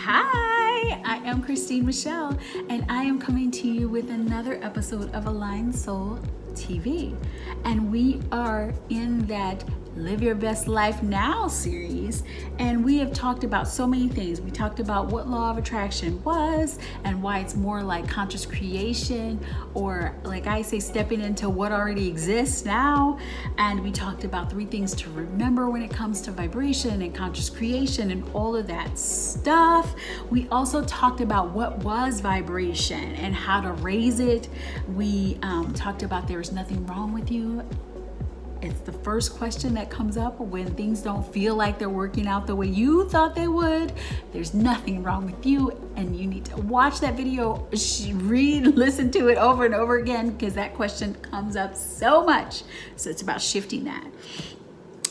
Hi, I am Christine Michelle, and I am coming to you with another episode of AlignedSoul TV. And we are in that Live Your Best Life Now series, and we have talked about so many things. We talked about what law of attraction was and why it's more like conscious creation, or like I say, stepping into what already exists now. And we talked about 3 things to remember when it comes to vibration and conscious creation and all of that stuff. We also talked about what was vibration and how to raise it. We talked about there is nothing wrong with you. It's the first question that comes up when things don't feel like they're working out the way you thought they would. There's nothing wrong with you, and you need to watch that video, listen to it over and over again, because that question comes up so much. So it's about shifting that.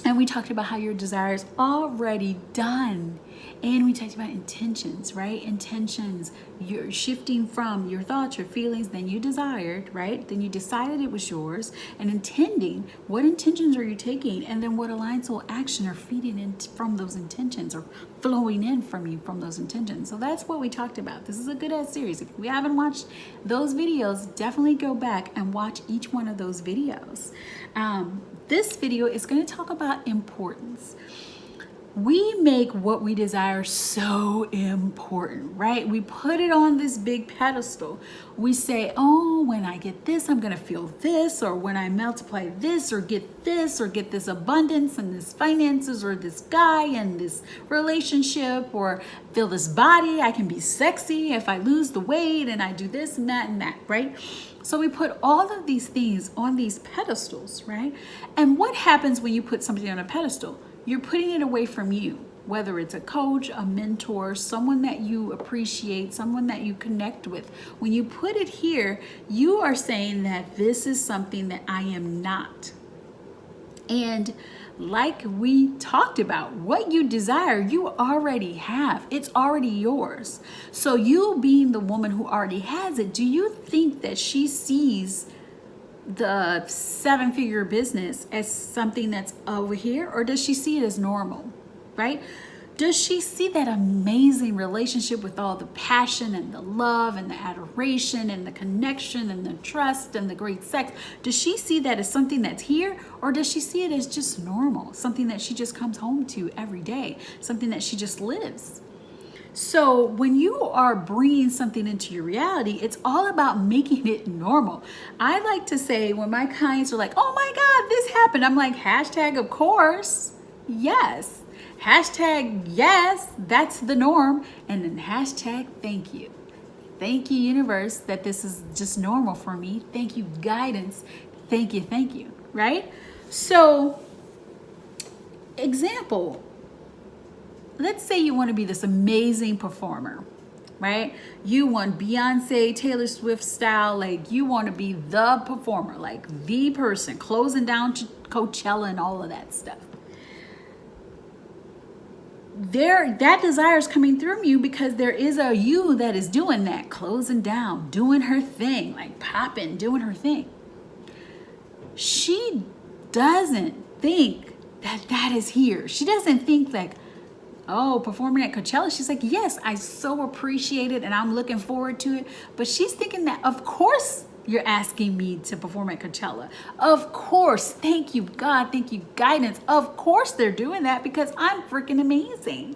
And we talked about how your desire is already done. And we talked about intentions, right? Intentions. You're shifting from your thoughts, your feelings, then you desired, right? Then you decided it was yours. And intending, what intentions are you taking? And then what aligned soul action are feeding in from those intentions, or flowing in from you from those intentions. So that's what we talked about. This is a good ass series. If you haven't watched those videos, definitely go back and watch each one of those videos. This video is going to talk about importance. We make what we desire so important, right? We put it on this big pedestal. We say, oh, when I get this, I'm going to feel this, or when I multiply this, or get this abundance and this finances, or this guy and this relationship, or feel this body, I can be sexy if I lose the weight and I do this and that, right? So we put all of these things on these pedestals, right? And what happens when you put something on a pedestal? You're putting it away from you, whether it's a coach, a mentor, someone that you appreciate, someone that you connect with. When you put it here, you are saying that this is something that I am not. And like we talked about, what you desire, you already have. It's already yours. So you being the woman who already has it, do you think that she sees the 7-figure business as something that's over here, or does she see it as normal, right? Does she see that amazing relationship with all the passion and the love and the adoration and the connection and the trust and the great sex? Does she see that as something that's here, or does she see it as just normal, something that she just comes home to every day, something that she just lives? So when you are bringing something into your reality, it's all about making it normal. I like to say, when my clients are like, oh my God, this happened, I'm like, hashtag of course, yes. Hashtag yes, that's the norm. And then hashtag thank you. Thank you, universe, that this is just normal for me. Thank you, guidance. Thank you, right? So, example. Let's say you want to be this amazing performer, right? You want Beyonce, Taylor Swift style, like you want to be the performer, like the person closing down to Coachella and all of that stuff. That desire is coming through you because there is a you that is doing that, closing down, doing her thing, like popping, doing her thing. She doesn't think that is here. She doesn't think like, oh, performing at Coachella. She's like, yes, I so appreciate it and I'm looking forward to it. But she's thinking that, of course, you're asking me to perform at Coachella. Of course. Thank you, God. Thank you, guidance. Of course they're doing that because I'm freaking amazing.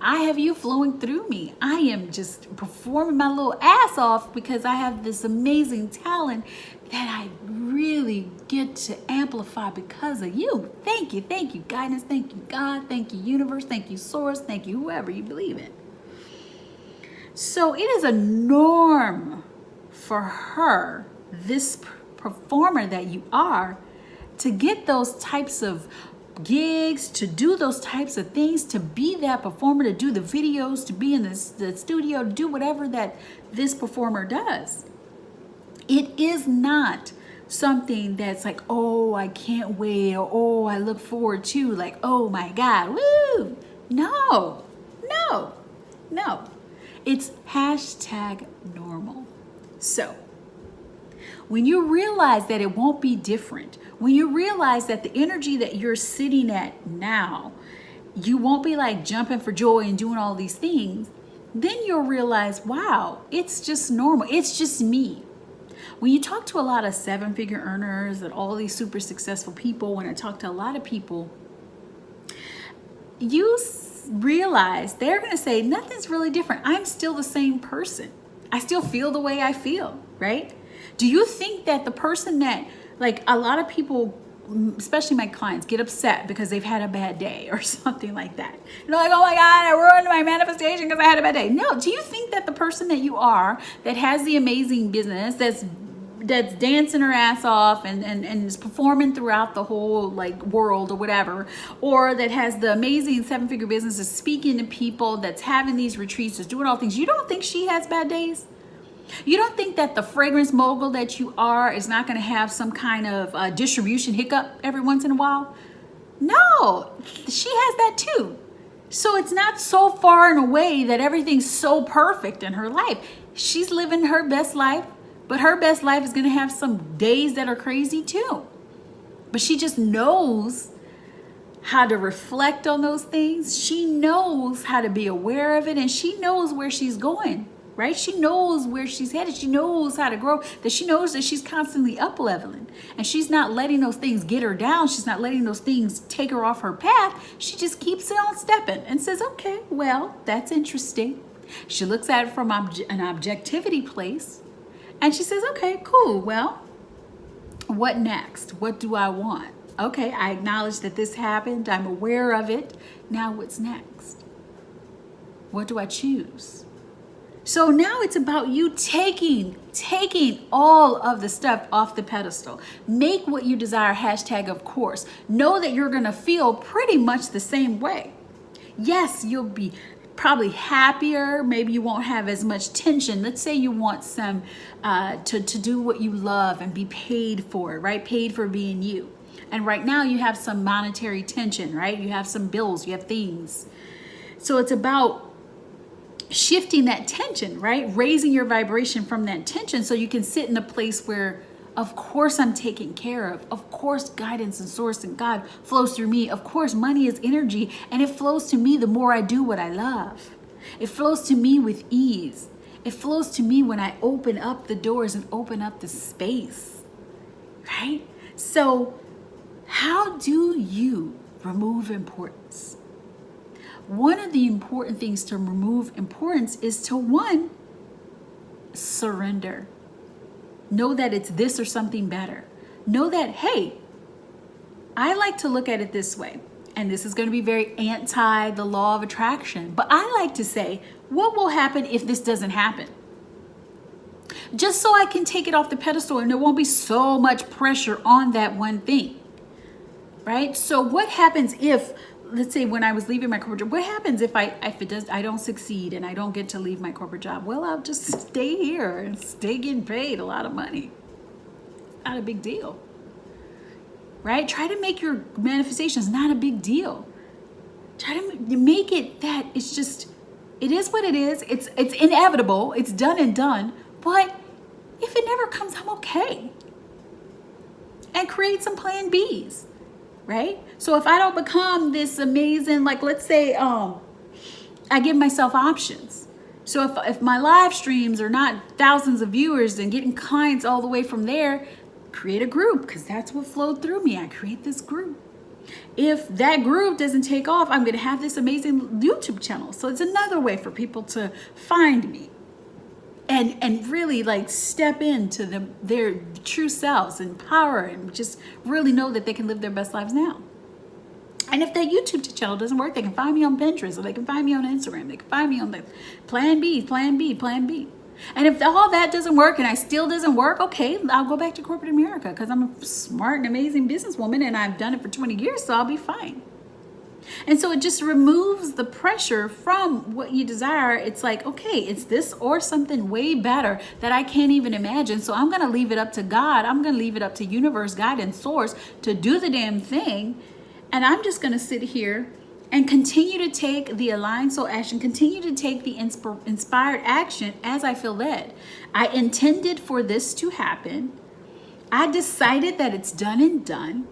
I have you flowing through me. I am just performing my little ass off because I have this amazing talent that I really get to amplify because of you. Thank you, guidance. Thank you, God. Thank you, universe. Thank you, source. Thank you, whoever you believe in. So it is a norm for her, this performer that you are, to get those types of gigs, to do those types of things, to be that performer, to do the videos, to be in the studio, to do whatever that this performer does. It is not something that's like, oh, I can't wait, or oh, I look forward to, like, oh my God, woo. No. It's hashtag normal. So when you realize that it won't be different, when you realize that the energy that you're sitting at now, you won't be like jumping for joy and doing all these things, then you'll realize, wow, it's just normal. It's just me. When you talk to a lot of 7-figure earners and all these super successful people, when I talk to a lot of people, you realize they're going to say, nothing's really different. I'm still the same person. I still feel the way I feel, right? Do you think that the person that, like, a lot of people, especially my clients, get upset because they've had a bad day or something like that? You're like, oh my God, I ruined my manifestation because I had a bad day. No, do you think that the person that you are, that has the amazing business, that's dancing her ass off and is performing throughout the whole like world or whatever, or that has the amazing 7-figure business, is speaking to people, that's having these retreats, is doing all things, you don't think she has bad days? You don't think that the fragrance mogul that you are is not going to have some kind of distribution hiccup every once in a while? No, she has that too. So it's not so far and away that everything's so perfect in her life. She's living her best life, but her best life is going to have some days that are crazy too. But she just knows how to reflect on those things. She knows how to be aware of it, and she knows where she's going, right? She knows where she's headed. She knows how to grow, that she knows that she's constantly up leveling, and she's not letting those things get her down. She's not letting those things take her off her path. She just keeps on stepping and says, okay, well, that's interesting. She looks at it from an objectivity place, and she says, okay, cool. Well, what next? What do I want? Okay, I acknowledge that this happened. I'm aware of it. Now what's next? What do I choose? So now it's about you taking all of the stuff off the pedestal. Make what you desire, hashtag of course. Know that you're gonna feel pretty much the same way. Yes, you'll be probably happier. Maybe you won't have as much tension. Let's say you want some to do what you love and be paid for it, right? Paid for being you. And right now you have some monetary tension, right? You have some bills, you have things. So it's about shifting that tension, right? Raising your vibration from that tension so you can sit in a place where, of course, I'm taken care of. Of course, guidance and source and God flows through me. Of course, money is energy, and it flows to me the more I do what I love. It flows to me with ease. It flows to me when I open up the doors and open up the space, right? So how do you remove importance? One of the important things to remove importance is to, one, surrender. Know that it's this or something better. Know that, hey, I like to look at it this way, and this is going to be very anti the law of attraction, but I like to say, what will happen if this doesn't happen? Just so I can take it off the pedestal and there won't be so much pressure on that one thing, right? So what happens if, let's say when I was leaving my corporate job, what happens if I don't succeed and I don't get to leave my corporate job? Well, I'll just stay here and stay getting paid a lot of money. Not a big deal, right? Try to make your manifestations not a big deal. Try to make it that it's just, it is what it is. It's inevitable. It's done and done. But if it never comes, I'm okay. And create some plan Bs. Right? So if I don't become this amazing, like let's say I give myself options. So if my live streams are not thousands of viewers and getting clients all the way from there, create a group, because that's what flowed through me. I create this group. If that group doesn't take off, I'm going to have this amazing YouTube channel. So it's another way for people to find me and really like step into their true selves and power, and just really know that they can live their best lives now. And if that YouTube channel doesn't work, they can find me on Pinterest, or they can find me on Instagram. They can find me on the plan B. And if all that doesn't work and I still doesn't work, okay, I'll go back to corporate America, because I'm a smart and amazing businesswoman and I've done it for 20 years, so I'll be fine. And so it just removes the pressure from what you desire. It's like, okay, it's this or something way better that I can't even imagine. So I'm going to leave it up to God. I'm going to leave it up to universe, God, and source to do the damn thing. And I'm just going to sit here and continue to take the aligned soul action, continue to take the inspired action as I feel led. I intended for this to happen. I decided that it's done and done.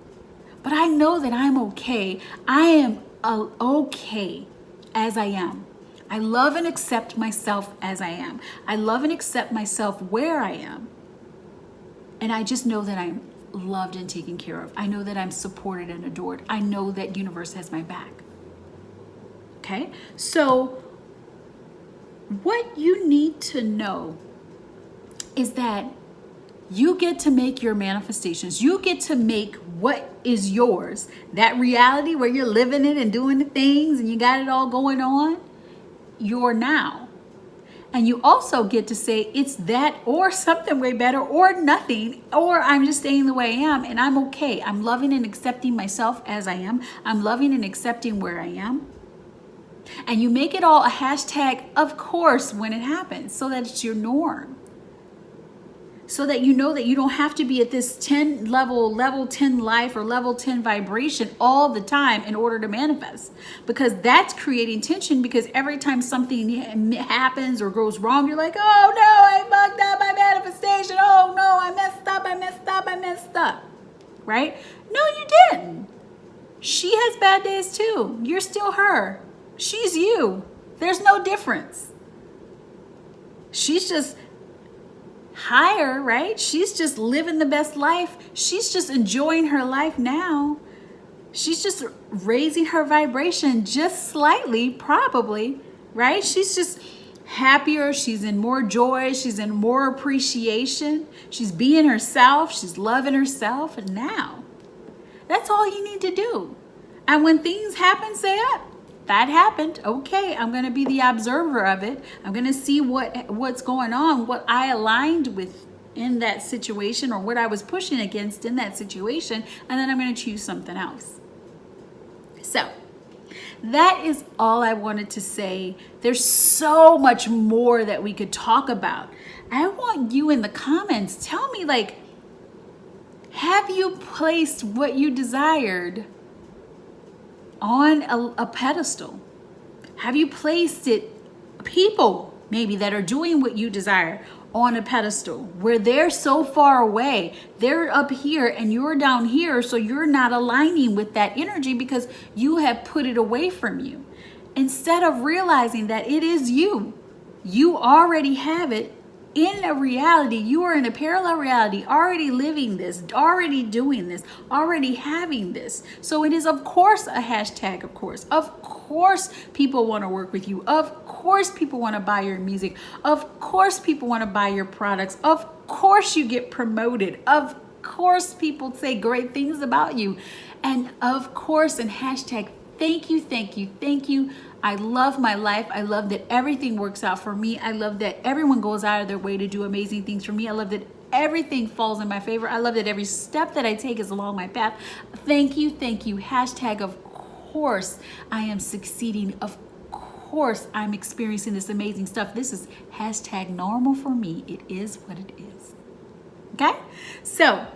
But I know that I'm okay. I am okay as I am. I love and accept myself as I am. I love and accept myself where I am. And I just know that I'm loved and taken care of. I know that I'm supported and adored. I know that universe has my back. Okay? So what you need to know is that you get to make your manifestations. You get to make what is yours. That reality where you're living it and doing the things and you got it all going on, your now. And you also get to say it's that or something way better or nothing, or I'm just staying the way I am and I'm okay. I'm loving and accepting myself as I am. I'm loving and accepting where I am. And you make it all a hashtag, of course, when it happens, so that it's your norm. So that you know that you don't have to be at this 10 level 10 life or level 10 vibration all the time in order to manifest. Because that's creating tension, because every time something happens or goes wrong, you're like, oh no, I fucked up my manifestation. Oh no, I messed up. Right? No, you didn't. She has bad days too. You're still her. She's you. There's no difference. She's just higher, right? She's just living the best life. She's just enjoying her life now. She's just raising her vibration just slightly, probably, right? She's just happier. She's in more joy. She's in more appreciation. She's being herself. She's loving herself. And now, that's all you need to do. And when things happen, say up. That happened. Okay, I'm going to be the observer of it. I'm going to see what's going on, what I aligned with in that situation, or what I was pushing against in that situation, and then I'm going to choose something else. So that is all I wanted to say. There's so much more that we could talk about. I want you in the comments, tell me, like, have you placed what you desired on a pedestal? Have you placed it, people maybe that are doing what you desire, on a pedestal where they're so far away, they're up here and you're down here, so you're not aligning with that energy because you have put it away from you, instead of realizing that it is you already have it in a reality. You are in a parallel reality, already living this, already doing this, already having this. So it is, of course, a hashtag, of course. Of course, people want to work with you. Of course, people want to buy your music. Of course, people want to buy your products. Of course, you get promoted. Of course, people say great things about you. And of course, and hashtag, thank you, thank you, thank you. I love my life. I love that everything works out for me. I love that everyone goes out of their way to do amazing things for me. I love that everything falls in my favor. I love that every step that I take is along my path. Thank you, thank you. Hashtag, of course, I am succeeding. Of course, I'm experiencing this amazing stuff. This is hashtag normal for me. It is what it is. Okay? So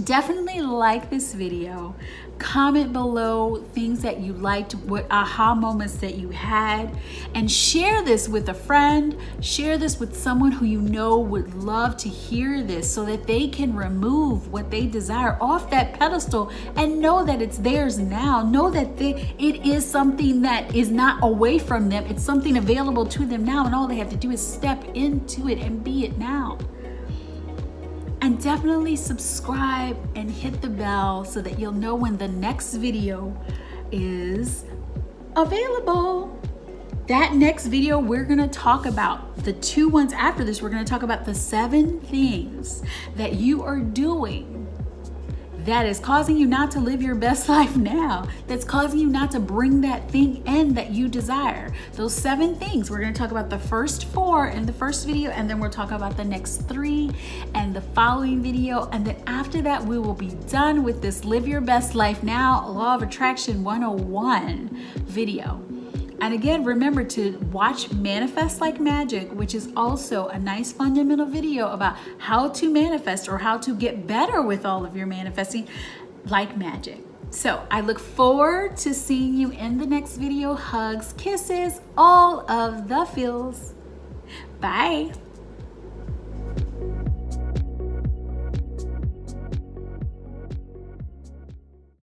definitely like this video. Comment below things that you liked, what aha moments that you had, and share this with a friend. Share this with someone who you know would love to hear this, so that they can remove what they desire off that pedestal and know that it's theirs now. Know that it is something that is not away from them. It's something available to them now, and all they have to do is step into it and be it now. And definitely subscribe and hit the bell so that you'll know when the next video is available. That next video, we're gonna talk about the 2 ones after this. We're gonna talk about the 7 things that you are doing that is causing you not to live your best life now, that's causing you not to bring that thing in that you desire. Those 7 things, we're going to talk about the first 4 in the first video, and then we'll talk about the next 3 and the following video, and then after that we will be done with this Live Your Best Life Now Law of Attraction 101 video. And again, remember to watch Manifest Like Magic, which is also a nice fundamental video about how to manifest, or how to get better with all of your manifesting like magic. So I look forward to seeing you in the next video. Hugs, kisses, all of the feels. Bye.